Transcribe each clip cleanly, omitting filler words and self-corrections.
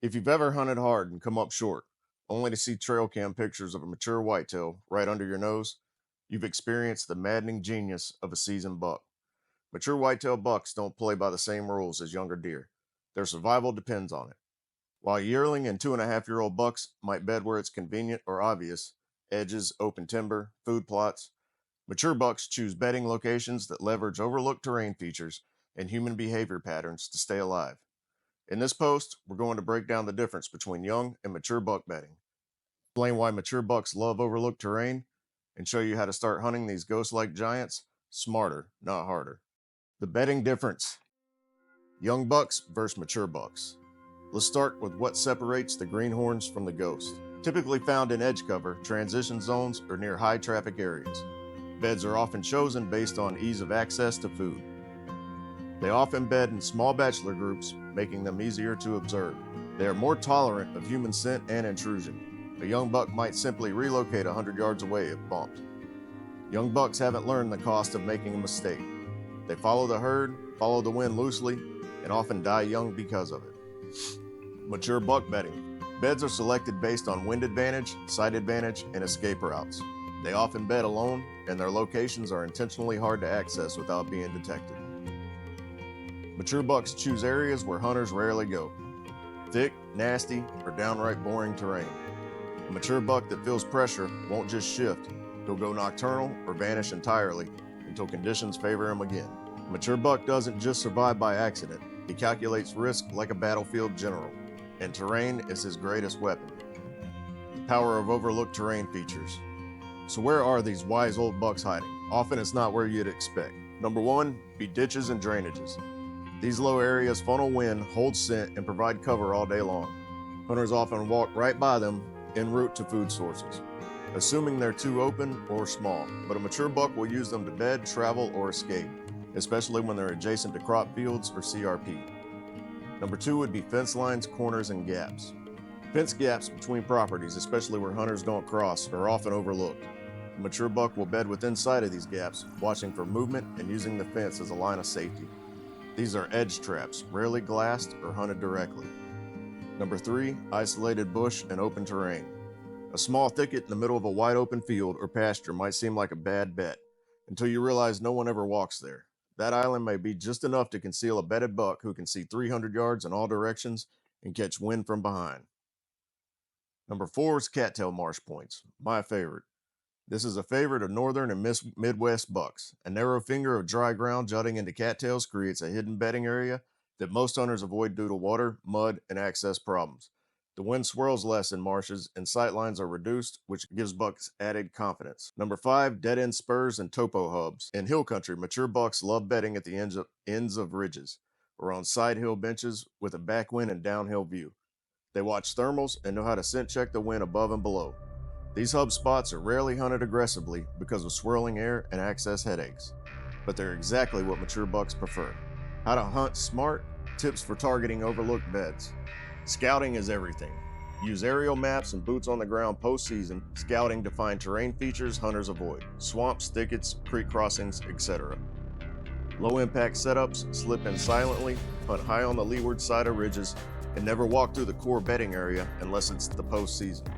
If you've ever hunted hard and come up short, only to see trail cam pictures of a mature whitetail right under your nose, you've experienced the maddening genius of a seasoned buck. Mature whitetail bucks don't play by the same rules as younger deer. Their survival depends on it. While yearling and 2.5-year-old bucks might bed where it's convenient or obvious, edges, open timber, food plots, mature bucks choose bedding locations that leverage overlooked terrain features and human behavior patterns to stay alive. In this post, we're going to break down the difference between young and mature buck bedding, explain why mature bucks love overlooked terrain, and show you how to start hunting these ghost-like giants smarter, not harder. The bedding difference: young bucks versus mature bucks. Let's start with what separates the greenhorns from the ghost. Typically found in edge cover, transition zones, or near high traffic areas, beds are often chosen based on ease of access to food. They often bed in small bachelor groups, making them easier to observe. They are more tolerant of human scent and intrusion. A young buck might simply relocate 100 yards away if bumped. Young bucks haven't learned the cost of making a mistake. They follow the herd, follow the wind loosely, and often die young because of it. Mature buck bedding. Beds are selected based on wind advantage, sight advantage, and escape routes. They often bed alone, and their locations are intentionally hard to access without being detected. Mature bucks choose areas where hunters rarely go: thick, nasty, or downright boring terrain. A mature buck that feels pressure won't just shift, he'll go nocturnal or vanish entirely until conditions favor him again. A mature buck doesn't just survive by accident, he calculates risk like a battlefield general, and terrain is his greatest weapon. The power of overlooked terrain features. So where are these wise old bucks hiding? Often it's not where you'd expect. Number one, be ditches and drainages. These low areas funnel wind, hold scent, and provide cover all day long. Hunters often walk right by them en route to food sources, assuming they're too open or small, but a mature buck will use them to bed, travel, or escape, especially when they're adjacent to crop fields or CRP. Number two would be fence lines, corners, and gaps. Fence gaps between properties, especially where hunters don't cross, are often overlooked. A mature buck will bed within sight of these gaps, watching for movement and using the fence as a line of safety. These are edge traps, rarely glassed or hunted directly. Number three, isolated bush and open terrain. A small thicket in the middle of a wide open field or pasture might seem like a bad bet until you realize no one ever walks there. That island may be just enough to conceal a bedded buck who can see 300 yards in all directions and catch wind from behind. Number four is cattail marsh points, my favorite. This is a favorite of northern and Midwest bucks. A narrow finger of dry ground jutting into cattails creates a hidden bedding area that most hunters avoid due to water, mud, and access problems. The wind swirls less in marshes and sight lines are reduced, which gives bucks added confidence. Number five, dead-end spurs and topo hubs. In hill country, mature bucks love bedding at the ends of ridges or on side hill benches with a backwind and downhill view. They watch thermals and know how to scent check the wind above and below. These hub spots are rarely hunted aggressively because of swirling air and access headaches, but they're exactly what mature bucks prefer. How to hunt smart, tips for targeting overlooked beds. Scouting is everything. Use aerial maps and boots on the ground post-season, scouting to find terrain features hunters avoid: swamps, thickets, creek crossings, etc. Low impact setups, slip in silently, hunt high on the leeward side of ridges, and never walk through the core bedding area unless it's the post-season.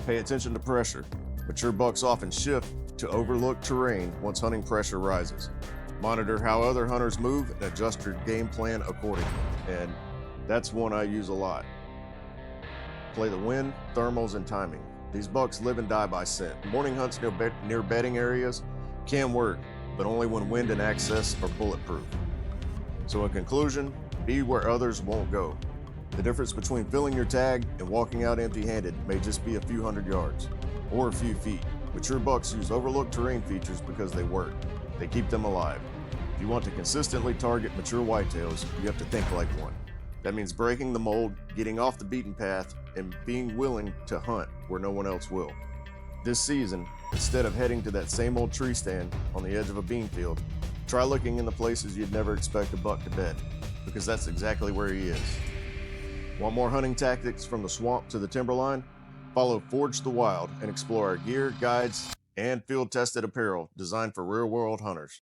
Pay attention to pressure. Mature bucks often shift to overlooked terrain once hunting pressure rises. Monitor how other hunters move and adjust your game plan accordingly. And that's one I use a lot. Play the wind, thermals, and timing. These bucks live and die by scent. Morning hunts near bedding areas can work, but only when wind and access are bulletproof. So in conclusion, be where others won't go. The difference between filling your tag and walking out empty-handed may just be a few hundred yards or a few feet. Mature bucks use overlooked terrain features because they work. They keep them alive. If you want to consistently target mature whitetails, you have to think like one. That means breaking the mold, getting off the beaten path, and being willing to hunt where no one else will. This season, instead of heading to that same old tree stand on the edge of a bean field, try looking in the places you'd never expect a buck to bed, because that's exactly where he is. Want more hunting tactics from the swamp to the timberline? Follow Forge the Wild and explore our gear, guides, and field-tested apparel designed for real-world hunters.